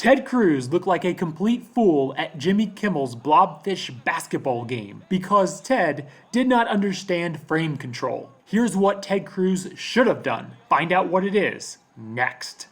Ted Cruz looked like a complete fool at Jimmy Kimmel's Blobfish Basketball game because Ted did not understand frame control. Here's what Ted Cruz should have done. Find out what it is next.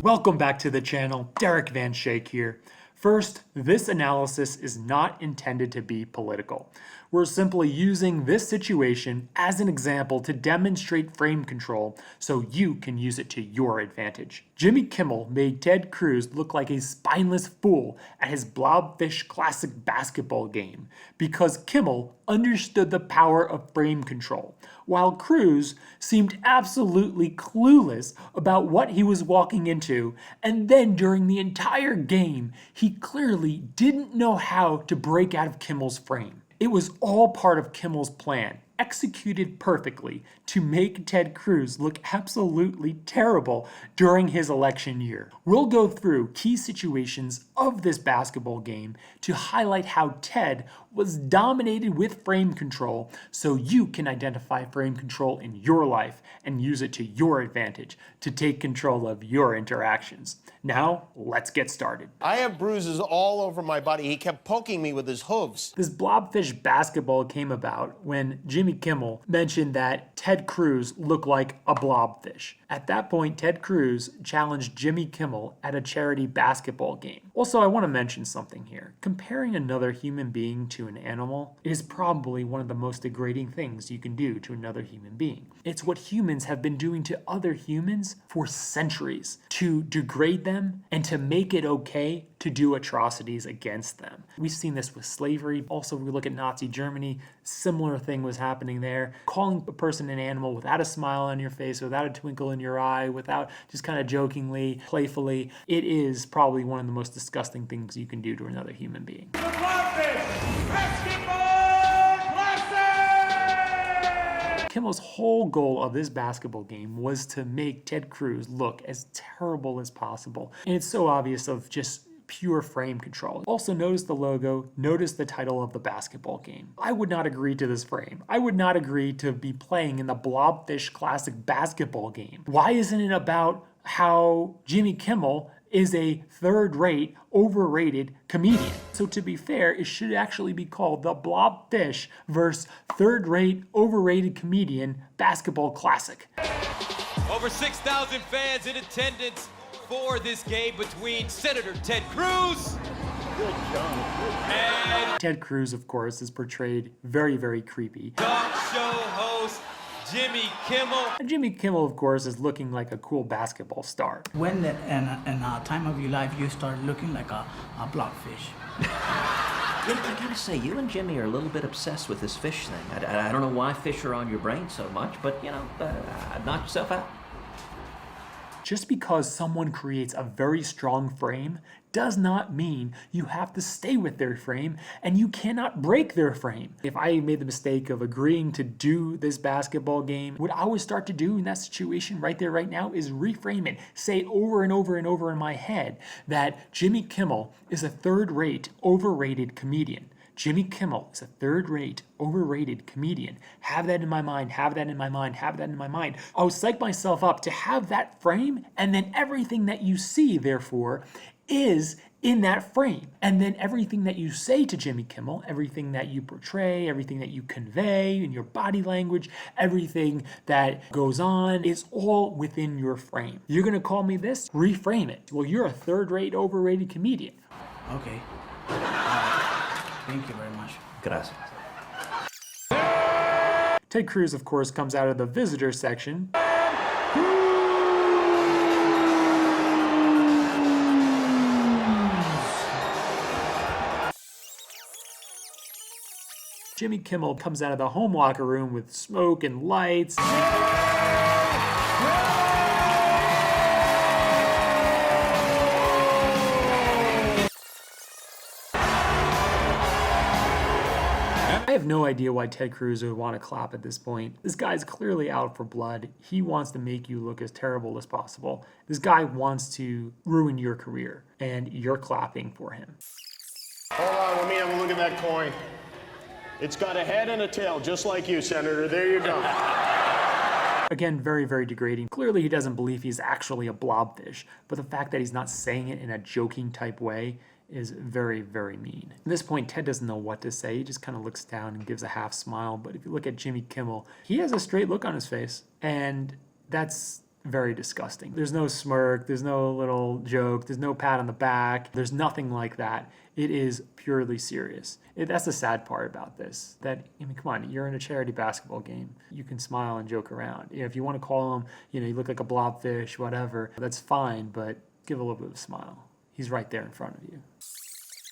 Welcome back to the channel. Derek Van Schaik here. First, this analysis is not intended to be political. We're simply using this situation as an example to demonstrate frame control so you can use it to your advantage. Jimmy Kimmel made Ted Cruz look like a spineless fool at his Blobfish Classic basketball game because Kimmel understood the power of frame control, while Cruz seemed absolutely clueless about what he was walking into, and then during the entire game, he clearly didn't know how to break out of Kimmel's frame. It was all part of Kimmel's plan, executed perfectly to make Ted Cruz look absolutely terrible during his election year. We'll go through key situations of this basketball game to highlight how Ted was dominated with frame control so you can identify frame control in your life and use it to your advantage to take control of your interactions. Now, let's get started. I have bruises all over my body. He kept poking me with his hooves. This Blobfish basketball came about when Jimmy Kimmel mentioned that Ted Cruz looked like a blobfish. At that point, Ted Cruz challenged Jimmy Kimmel at a charity basketball game. Also, I want to mention something here. Comparing another human being to an animal is probably one of the most degrading things you can do to another human being. It's what humans have been doing to other humans for centuries, to degrade them and to make it okay to do atrocities against them. We've seen this with slavery. Also, we look at Nazi Germany, similar thing was happening there. Calling a person an animal without a smile on your face, without a twinkle in your eye, without just kind of jokingly, playfully, it is probably one of the most disgusting things you can do to another human being. The Blobfish Basketball Classic! Kimmel's whole goal of this basketball game was to make Ted Cruz look as terrible as possible. And it's so obvious of just pure frame control. Also, notice the logo, notice the title of the basketball game. I would not agree to this frame. I would not agree to be playing in the Blobfish Classic basketball game. Why isn't it about how Jimmy Kimmel is a third-rate, overrated comedian? So to be fair, it should actually be called the Blobfish vs. third-rate, overrated comedian basketball classic. Over 6,000 fans in attendance for this game between Senator Ted Cruz and Ted Cruz, of course, is portrayed very, very creepy. talk show host Jimmy Kimmel. And Jimmy Kimmel, of course, is looking like a cool basketball star. When in a time of your life you start looking like a blobfish? I gotta say, you and Jimmy are a little bit obsessed with this fish thing. I don't know why fish are on your brain so much, but, you know, knock yourself out. Just because someone creates a very strong frame does not mean you have to stay with their frame and you cannot break their frame. If I made the mistake of agreeing to do this basketball game, what I would start to do in that situation right there, right now, is reframe it. Say it over and over and over in my head that Jimmy Kimmel is a third-rate, overrated comedian. Jimmy Kimmel is a third-rate, overrated comedian. Have that in my mind, have that in my mind, have that in my mind. I would psych myself up to have that frame, and then everything that you see, therefore, is in that frame. And then everything that you say to Jimmy Kimmel, everything that you portray, everything that you convey in your body language, everything that goes on is all within your frame. You're gonna call me this? Reframe it. Well, you're a third-rate, overrated comedian. Okay. Thank you very much. Gracias. Ted Cruz, of course, comes out of the visitor section. Jimmy Kimmel comes out of the home locker room with smoke and lights. I have no idea why Ted Cruz would want to clap at this point. This guy's clearly out for blood. He wants to make you look as terrible as possible. This guy wants to ruin your career, and you're clapping for him. Hold on, let me have a look at that coin. It's got a head and a tail, just like you, Senator. There you go. Again, very, very degrading. Clearly he doesn't believe he's actually a blobfish, but the fact that he's not saying it in a joking type way is very, very mean. At this point, Ted doesn't know what to say. He just kind of looks down and gives a half smile. But if you look at Jimmy Kimmel, he has a straight look on his face. And that's very disgusting. There's no smirk, there's no little joke, there's no pat on the back, there's nothing like that. It is purely serious. That's the sad part about this. That, I mean, come on, you're in a charity basketball game. You can smile and joke around. If you want to call him, you look like a blobfish, whatever, that's fine, but give a little bit of a smile. He's right there in front of you.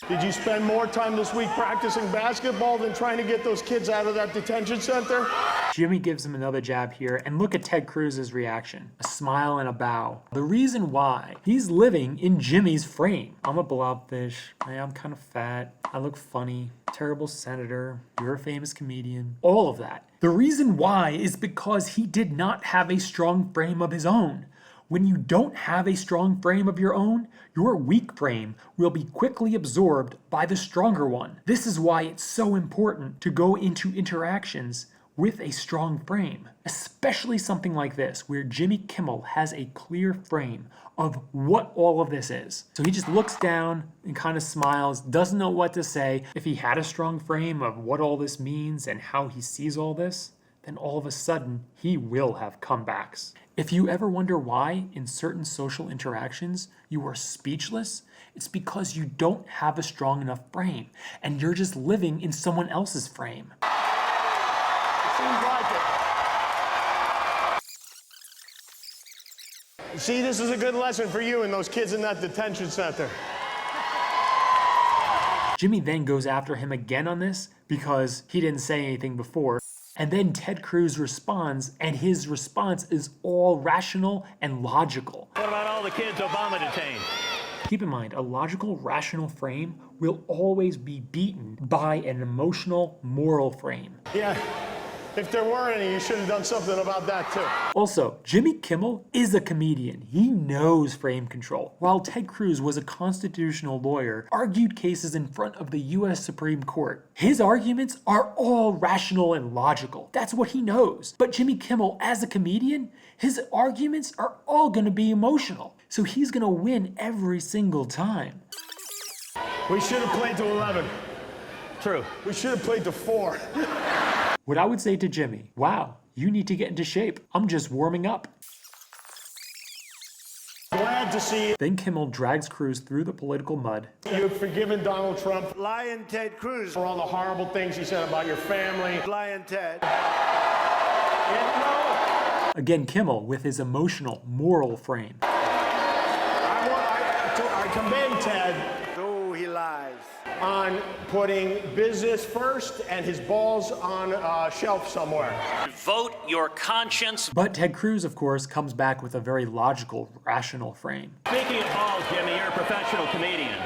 Did you spend more time this week practicing basketball than trying to get those kids out of that detention center? Jimmy gives him another jab here, and look at Ted Cruz's reaction. A smile and a bow. The reason why, he's living in Jimmy's frame. I'm a blobfish. I'm kind of fat. I look funny. Terrible senator. You're a famous comedian. All of that. The reason why is because he did not have a strong frame of his own. When you don't have a strong frame of your own, your weak frame will be quickly absorbed by the stronger one. This is why it's so important to go into interactions with a strong frame, especially something like this, where Jimmy Kimmel has a clear frame of what all of this is. So he just looks down and kind of smiles, doesn't know what to say. If he had a strong frame of what all this means and how he sees all this, then all of a sudden he will have comebacks. If you ever wonder why in certain social interactions you are speechless, it's because you don't have a strong enough frame and you're just living in someone else's frame. Seems like it. See, this is a good lesson for you and those kids in that detention center. Jimmy then goes after him again on this because he didn't say anything before. And then Ted Cruz responds, and his response is all rational and logical. What about all the kids Obama detained? Keep in mind, a logical, rational frame will always be beaten by an emotional, moral frame. Yeah, if there were any, you should have done something about that too. Also, Jimmy Kimmel is a comedian. He knows frame control. While Ted Cruz was a constitutional lawyer, argued cases in front of the US Supreme Court. His arguments are all rational and logical. That's what he knows. But Jimmy Kimmel, as a comedian, his arguments are all gonna be emotional. So he's gonna win every single time. We should have played to 11. True. We should have played to 4. What I would say to Jimmy, wow, you need to get into shape. I'm just warming up. Glad to see Then Kimmel drags Cruz through the political mud. you've forgiven Donald Trump Lion Ted Cruz. for all the horrible things he said about your family. Lion Ted. Again, Kimmel with his emotional, moral frame. I commend Ted Oh, he lies. on putting business first and his balls on a shelf somewhere. Vote your conscience. But Ted Cruz, of course, comes back with a very logical, rational frame. Speaking of balls, Jimmy, you're a professional comedian.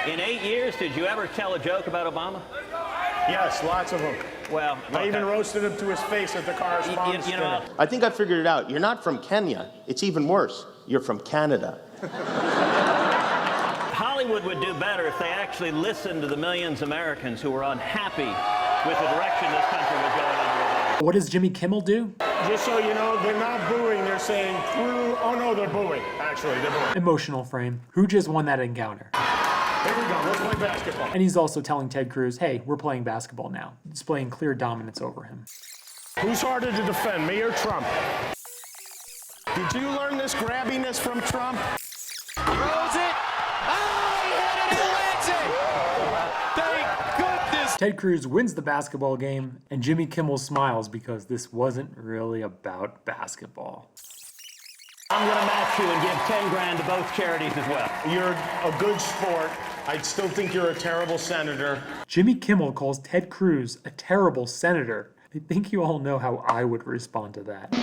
In 8 years, did you ever tell a joke about Obama? Yes, lots of them. Well, I even roasted him to his face at the correspondence you know, dinner. I think I figured it out. You're not from Kenya. It's even worse. You're from Canada. Hollywood would do better if they actually listened to the millions of Americans who were unhappy with the direction this country was going under Obama. What does Jimmy Kimmel do? Just so you know, they're not booing, they're saying through. Oh no, they're booing. Actually, they're booing. Emotional frame. Who just won that encounter? Here we go, let's play basketball. And he's also telling Ted Cruz, hey, we're playing basketball now, displaying clear dominance over him. Who's harder to defend, me or Trump? Did you learn this grabbiness from Trump? Throws it. Oh, he hit it. He lands it. Thank goodness. Ted Cruz wins the basketball game, and Jimmy Kimmel smiles because this wasn't really about basketball. I'm going to match you and give 10 grand to both charities as well. You're a good sport. I still think you're a terrible senator. Jimmy Kimmel calls Ted Cruz a terrible senator. I think you all know how I would respond to that.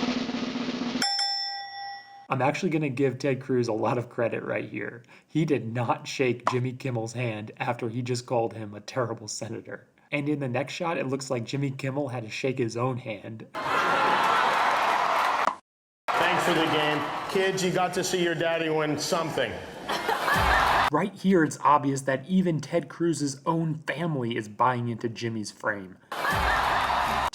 I'm actually going to give Ted Cruz a lot of credit right here. He did not shake Jimmy Kimmel's hand after he just called him a terrible senator. And in the next shot, it looks like Jimmy Kimmel had to shake his own hand. Thanks for the game. Kids, you got to see your daddy win something. Right here, it's obvious that even Ted Cruz's own family is buying into Jimmy's frame.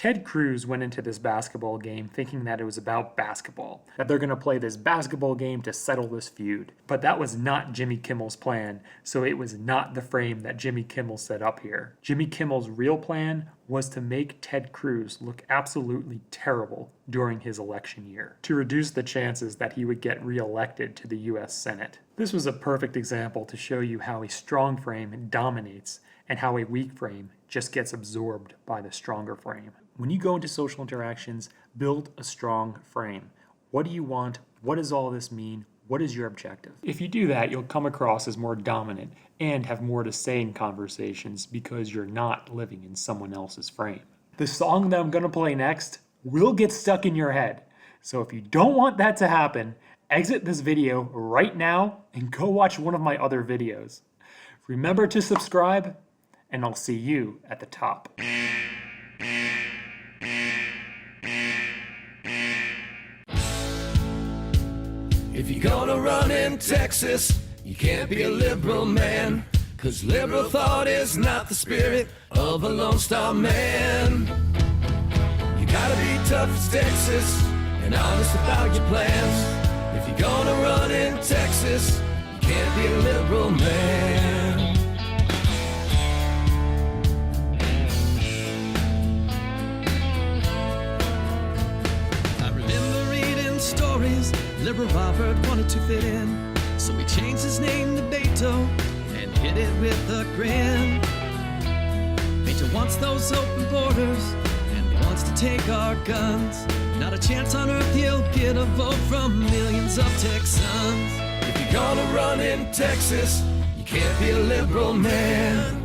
Ted Cruz went into this basketball game thinking that it was about basketball, that they're going to play this basketball game to settle this feud. But that was not Jimmy Kimmel's plan, so it was not the frame that Jimmy Kimmel set up here. Jimmy Kimmel's real plan was to make Ted Cruz look absolutely terrible during his election year, to reduce the chances that he would get reelected to the US Senate. This was a perfect example to show you how a strong frame dominates and how a weak frame just gets absorbed by the stronger frame. When you go into social interactions, build a strong frame. What do you want? What does all this mean? What is your objective? If you do that, you'll come across as more dominant and have more to say in conversations because you're not living in someone else's frame. The song that I'm going to play next will get stuck in your head. So if you don't want that to happen, exit this video right now and go watch one of my other videos. Remember to subscribe, and I'll see you at the top. If you're gonna run in Texas, you can't be a liberal man, 'cause liberal thought is not the spirit of a Lone Star man. You gotta be tough as Texas and honest about your plans. If you're gonna run in Texas, you can't be a liberal man. Stories, liberal Robert wanted to fit in, so he changed his name to Beto and hit it with a grin. Beto wants those open borders and he wants to take our guns. Not a chance on earth he'll get a vote from millions of Texans. If you're gonna run in Texas, you can't be a liberal man.